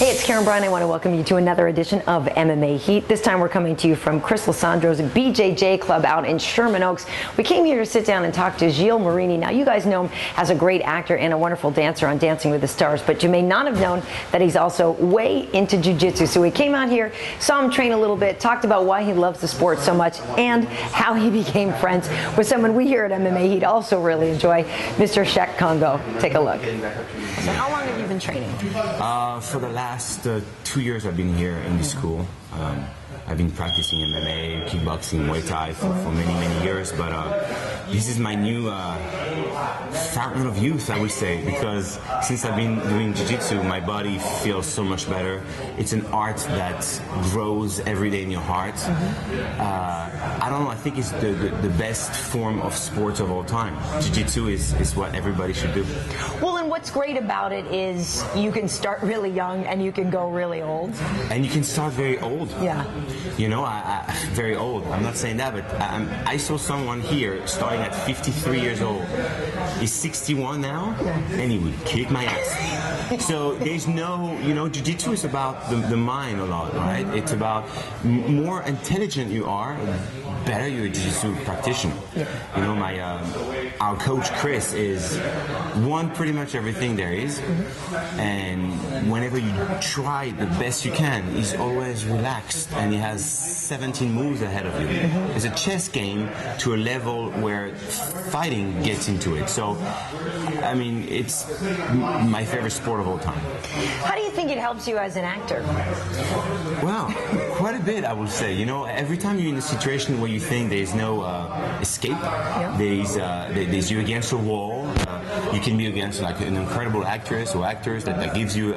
Hey, it's Karyn Bryant. I want to welcome you to another edition of MMA Heat. This time we're coming to you from Chris Lisciandro's BJJ Club out in Sherman Oaks. We came here to sit down and talk to Gil Marini. Now, you guys know him as a great actor and a wonderful dancer on Dancing with the Stars, but you may not have known that he's also way into jiu-jitsu. So we came out here, saw him train a little bit, talked about why he loves the sport so much, and how he became friends with someone we here at MMA Heat also really enjoy, Mr. Cheick Kongo. Take a look. So how long have you been training? For the last 2 years I've been here in the school. I've been practicing MMA, kickboxing, Muay Thai for many, many years, but this is my new fountain of youth, I would say, because since I've been doing jiu-jitsu, my body feels so much better. It's an art that grows every day in your heart. I don't know, I think it's the best form of sports of all time. Jiu-jitsu is what everybody should do. Well, and what's great about it is you can start really young and you can go really old. And you can start very old. Yeah. You know, very old. I'm not saying that, but I saw someone here starting at 53 years old. He's 61 now, and he would kick my ass. So there's no, you know, jiu-jitsu is about the mind a lot, right? It's about more intelligent you are, better you're a jiu-jitsu practitioner. Yeah. You know, our coach Chris is won pretty much everything there is, and whenever you try the best you can, he's always relaxed, and he has 17 moves ahead of you. It's a chess game to a level where fighting gets into it. So, I mean, it's my favorite sport of all time. How do you think it helps you as an actor? Well, quite a bit, I would say. You know, every time you're in a situation where you think there's no escape, there's you against a wall, you can be against like an incredible actress or actors that gives you,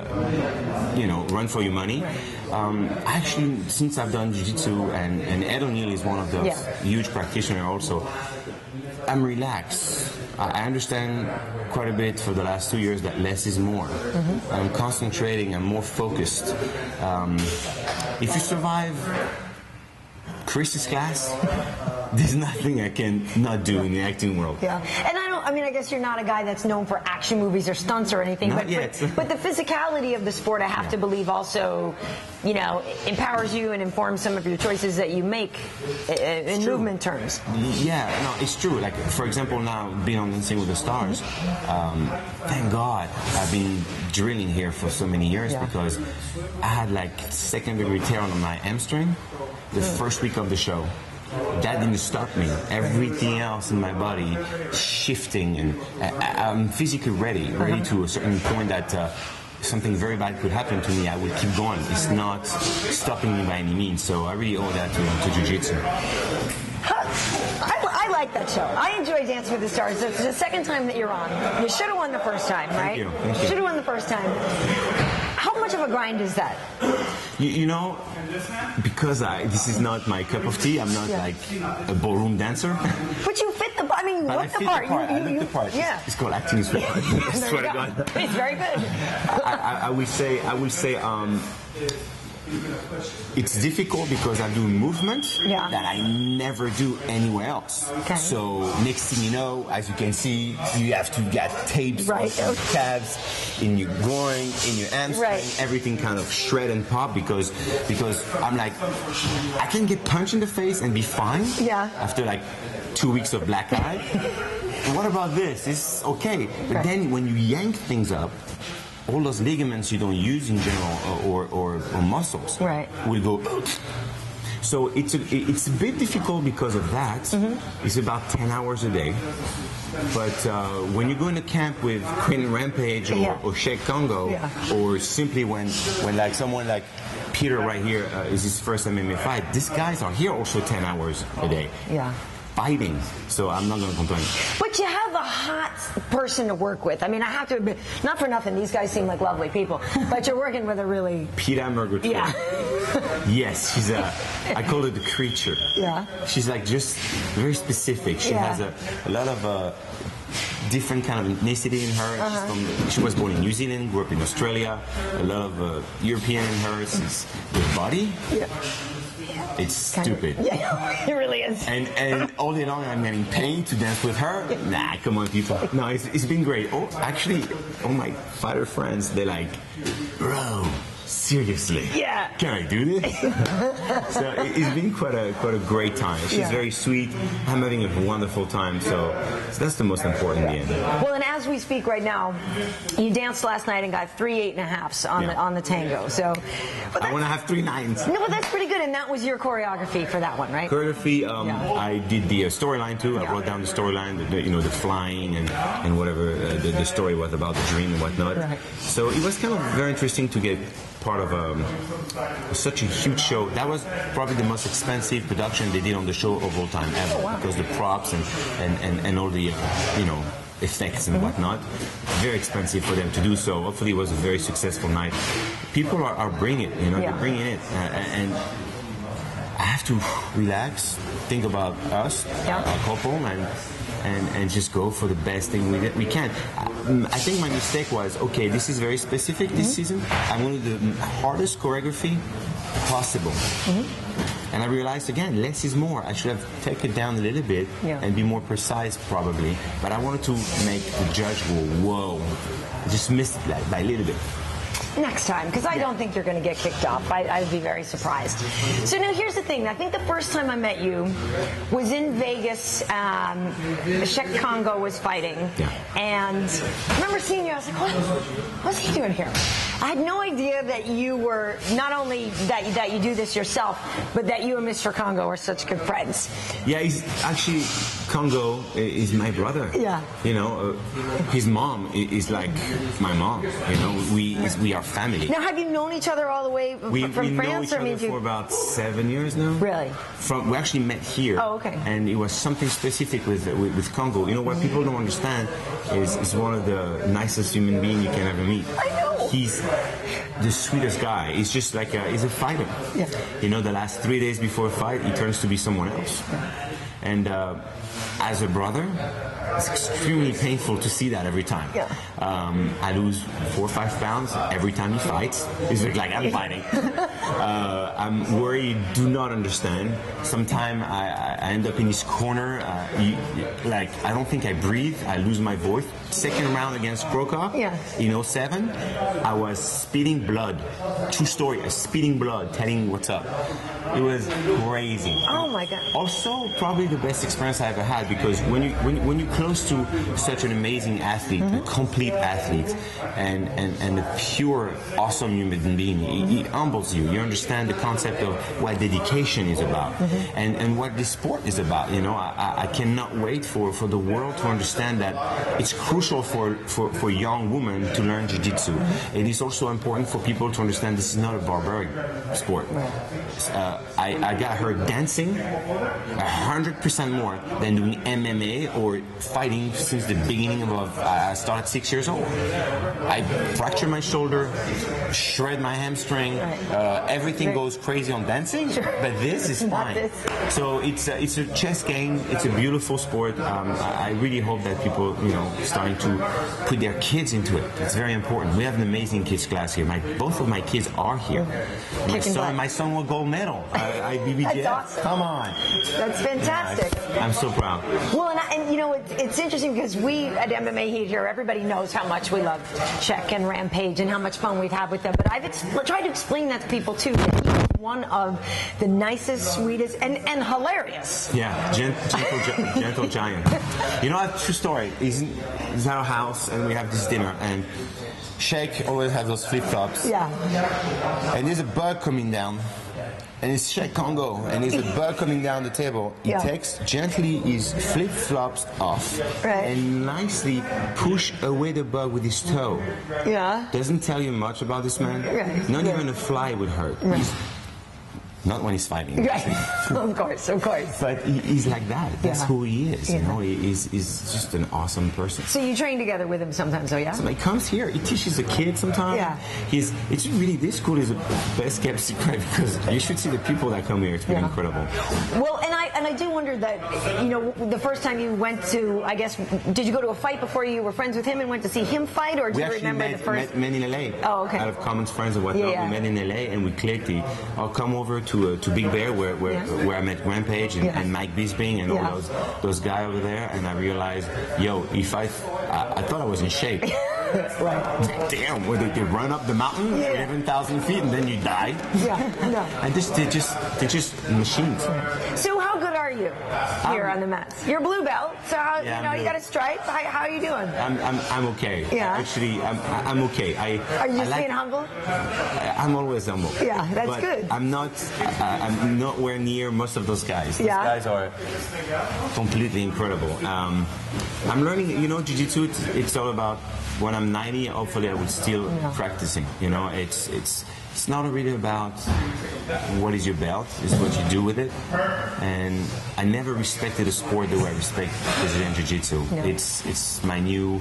you know, run for your money. Actually, since I've done jiu-jitsu, and Ed O'Neill is one of the huge practitioners also, I'm relaxed. I understand quite a bit for the last 2 years that less is more. I'm concentrating, I'm more focused. If you survive Chris's class, there's nothing I can not do in the acting world. Yeah, and I mean, I guess you're not a guy that's known for action movies or stunts or anything, not yet. But the physicality of the sport, I have to believe, also, you know, empowers you and informs some of your choices that you make in movement terms. Yeah, no, it's true. Like, for example, now being on Dancing with the Stars, thank God I've been drilling here for so many years because I had like second-degree tear on my hamstring the first week of the show. That didn't stop me. Everything else in my body shifting, and I'm physically ready to a certain point that something very bad could happen to me. I would keep going. It's not stopping me by any means. So I really owe that to jiu-jitsu. I like that show. I enjoy Dancing with the Stars. It's the second time that you're on. You should have won the first time, right? Thank you. Should have won the first time. How much of a grind is that? You know, because this is not my cup of tea. I'm not like a ballroom dancer. But you fit the. I mean, but look the part. I look the part. Yeah. It's called acting. It's very good. I will say. It's difficult because I do movements that I never do anywhere else. Okay. So next thing you know, as you can see, you have to get tapes on your calves, in your groin, in your hamstring, everything kind of shred and pop because I'm like, I can get punched in the face and be fine after like 2 weeks of black eye. What about this? It's okay. But then when you yank things up, all those ligaments you don't use in general or muscles will go. So it's a bit difficult because of that. It's about 10 hours a day. But when you go into camp with Quinn Rampage or Cheick Kongo, or simply when like someone like Peter right here is his first MMA fight, these guys are here also 10 hours a day. Fighting, so I'm not going to complain. But you have a hot person to work with. I mean, I have to admit, not for nothing, these guys seem like lovely people, but you're working with a really... Pira Mergotro. Yeah. Yes, she's I call her the creature. Yeah. She's like just very specific. She has a lot of different kind of ethnicity in her. She was born in New Zealand, grew up in Australia. A lot of European in her. She's the body. Yeah. It's stupid. Yeah, it really is. And all day long I'm getting paid to dance with her. Nah, come on, people. No, it's been great. Oh, actually, all my fighter friends, they're like, bro, seriously? Yeah. Can I do this? So it's been quite a great time. She's very sweet. I'm having a wonderful time. So that's the most important in the end. Well, and as we speak right now, you danced last night and got 3 8.5s on the tango. So I want to have 3 9s. No, but that's pretty good. And that was your choreography for that one, right? Choreography. I did the storyline too. I wrote down the storyline, the flying and whatever the story was about, the dream and whatnot. Right. So it was kind of very interesting to get part of such a huge show. That was probably the most expensive production they did on the show of all time ever. Oh, wow. Because the props and all the effects and whatnot, very expensive for them to do so. Hopefully it was a very successful night. People are bringing it, they're bringing it, and I have to relax, think about us, our couple, and just go for the best thing we can. I think my mistake was, okay, this is very specific this season. I wanted the hardest choreography possible. And I realized, again, less is more. I should have taken it down a little bit and be more precise, probably. But I wanted to make the judge go, whoa. I just missed it by a little bit. Next time, because I don't think you're going to get kicked off. I'd be very surprised. So now here's the thing. I think the first time I met you was in Vegas. Cheick Kongo was fighting. And I remember seeing you. I was like, what's he doing here? I had no idea that you were, not only that you do this yourself, but that you and Mr. Kongo are such good friends. Yeah, he's actually, Kongo is my brother. Yeah. His mom is like my mom. We are family. Now, have you known each other all the way from France? We know each other for about 7 years now. Really? We actually met here. Oh, okay. And it was something specific with Kongo. What people don't understand is he's one of the nicest human beings you can ever meet. I know. He's the sweetest guy. He's just like he's a fighter. Yeah. The last 3 days before a fight, he turns to be someone else. And as a brother, it's extremely painful to see that every time. Yeah. I lose 4 or 5 pounds every time he fights. He's like, I'm fighting. I'm worried, do not understand. Sometimes I end up in his corner. I don't think I breathe. I lose my voice. Second round against Croca in 07, I was spitting blood. True story, I was spitting blood, telling what's up. It was crazy. Oh my God. Also, probably the best experience I ever had, because when you're close to such an amazing athlete, a complete athlete, and a pure, awesome human being, it humbles you. You understand the concept of what dedication is about, and what this sport is about. I cannot wait for the world to understand that it's crucial for young women to learn jiu-jitsu. It is also important for people to understand this is not a barbaric sport. I got her dancing 100% more than doing MMA or fighting since the beginning of I started 6 years old. I fractured my shoulder, shred my hamstring. Everything goes crazy on dancing, but this is fine. So it's a chess game. It's a beautiful sport. I really hope that people, starting to put their kids into it. It's very important. We have an amazing kids class here. Both of my kids are here. My son won gold medal. IBBJF. That's awesome. Come on. That's fantastic. I'm so proud. Well, and it's interesting because we at MMA Heat here, everybody knows how much we love Cheick and Rampage and how much fun we've had with them. But I've tried to explain that to people too. That he's one of the nicest, sweetest, and hilarious. Yeah, gentle giant. I have a true story. He's at our house and we have this dinner, and Cheick always has those flip-flops. Yeah. And there's a bug coming down. And it's Cheick Kongo, and there's a bug coming down the table. He takes gently his flip-flops off and nicely push away the bug with his toe. Yeah. Doesn't tell you much about this man. Not even a fly would hurt. Not when he's fighting. Right. Of course, of course. But he's like that. That's who he is. Yeah. You know, he's just an awesome person. So you train together with him sometimes, oh yeah? So he comes here. He teaches the kids sometimes. Yeah. It's really, this school is the best kept secret because you should see the people that come here. It's been incredible. Well, and I do wonder that, you know, the first time you went to, I guess, did you go to a fight before you were friends with him and went to see him fight, or do you remember the first? Met in LA. Oh, okay. Out of common friends and whatnot, we met in LA and we clicked. I'll come over to Big Bear where I met Rampage and Mike Bisping and all those guys over there, and I realized, yo, if I thought I was in shape. Right. Damn, where they run up the mountain, 11,000 feet, and then you die. And they're just machines. So how good are you here on the mats? You're blue belt, so how, you got a stripe. How are you doing? I'm okay. Yeah. Actually, I'm okay. Are you just being humble? I'm always humble. Yeah, that's but good. I'm nowhere near most of those guys. Those guys are completely incredible. I'm learning, you know, jiu-jitsu, it's all about, when I'm 90, hopefully I will still practicing. You know, it's not really about what is your belt, it's what you do with it. And I never respected a sport the way I respect Brazilian Jiu Jitsu. It's my new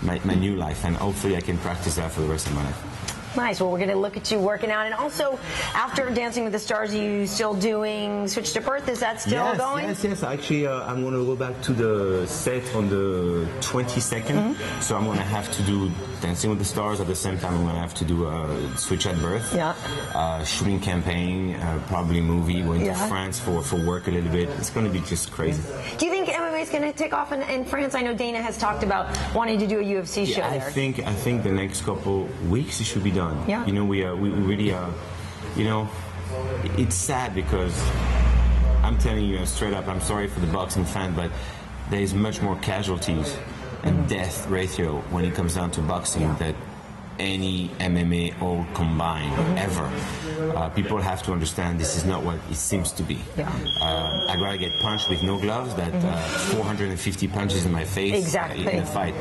life, and hopefully I can practice that for the rest of my life. Nice. Well, we're going to look at you working out. And also, after Dancing with the Stars, are you still doing Switch to Birth? Is that still going? Yes. Actually, I'm going to go back to the set on the 22nd. So I'm going to have to do Dancing with the Stars. At the same time, I'm going to have to do Switch at Birth. Shooting campaign, probably movie. Going to France for work a little bit. It's going to be just crazy. Do you think MMA is going to take off in France? I know Dana has talked about wanting to do a UFC show there. I think the next couple weeks it should be done. You know, we really you know, it's sad because I'm telling you straight up, I'm sorry for the boxing fan, but there is much more casualties and death ratio when it comes down to boxing than any MMA all combined ever. People have to understand this is not what it seems to be. I'd rather get punched with no gloves than 450 punches in my face in a fight.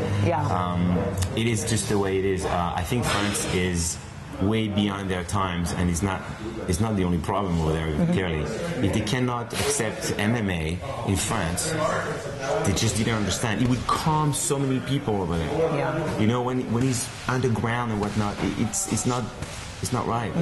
It is just the way it is. I think France is way beyond their times, and it's not the only problem over there, clearly. If they cannot accept MMA in France, they just didn't understand. It would calm so many people over there. You know, when he's underground and whatnot, it's not right.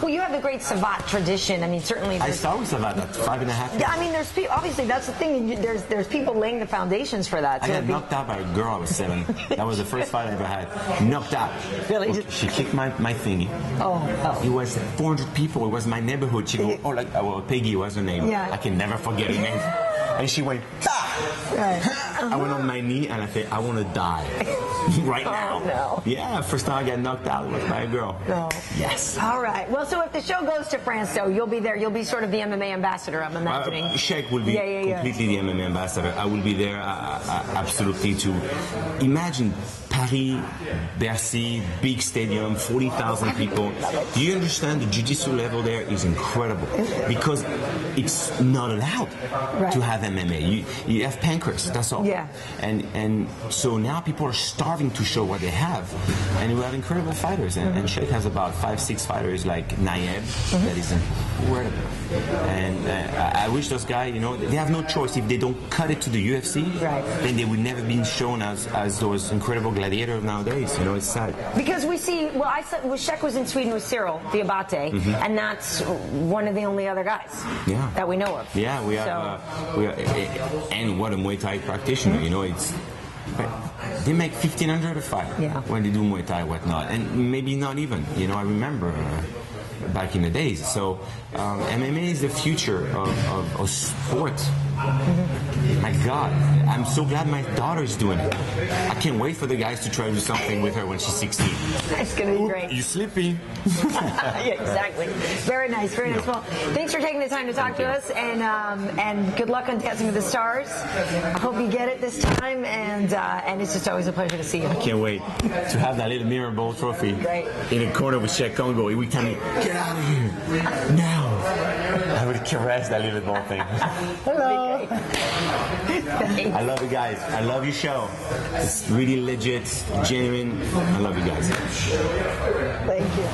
Well, you have the great Savate tradition. I mean, certainly. I started with Savate at 5.5 years. Yeah, I mean, there's people. Obviously, that's the thing. There's people laying the foundations for that. I got knocked out by a girl. I was 7. That was the first fight I ever had. Knocked out. Really? She kicked my thingy. Oh. It was 400 people. It was my neighborhood. She go, well, Peggy was her name. I can never forget her name. And she went, I went on my knee and I said, I want to die right now. No. Yeah, first time I got knocked out was by a girl. No. Yes. All right. Well, so if the show goes to France, though, you'll be there. You'll be sort of the MMA ambassador, I'm imagining. Cheick will be completely the MMA ambassador. I will be there absolutely to imagine Paris, Bercy, big stadium, 40,000 people. Do you understand the jiu-jitsu level there is incredible because it's not allowed to have MMA. You have pancreas, that's all. And so now people are starving to show what they have, and we have incredible fighters. And Cheick has about 5-6 fighters like Nayev that is incredible. And I wish those guys, you know, they have no choice. If they don't cut it to the UFC, then they would never be shown as those incredible gladiators nowadays. You know, it's sad. Because we see, Cheick was in Sweden with Cyril Diabate, and that's one of the only other guys that we know of. Yeah, we have, and what a Muay Thai practitioner, you know, they make 1,500 a fight when they do Muay Thai, whatnot, and maybe not even. You know, I remember back in the days. So MMA is the future of sport. My God, I'm so glad my daughter is doing it. I can't wait for the guys to try to do something with her when she's 16. It's going to be great. You sleepy? Yeah, exactly. Very nice, very nice. Well, thanks for taking the time to talk to us, and good luck on Dancing with the Stars. I hope you get it this time, and it's just always a pleasure to see you. I can't wait to have that little mirror bowl trophy in a corner with Cheick Kongo. Every time you get out of here now, I would caress that little ball thing. Hello. I love you guys. I love your show. It's really legit, genuine. I love you guys. Thank you.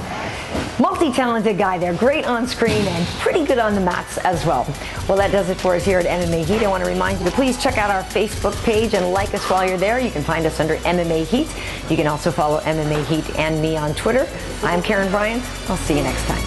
multi-talented guy there, great on screen and pretty good on the mats as well. Well, that does it for us here at MMA Heat. I want to remind you to please check out our Facebook page and like us while you're there. You can find us under MMA Heat. You can also follow MMA Heat and me on Twitter. I'm Karyn Bryant. I'll see you next time.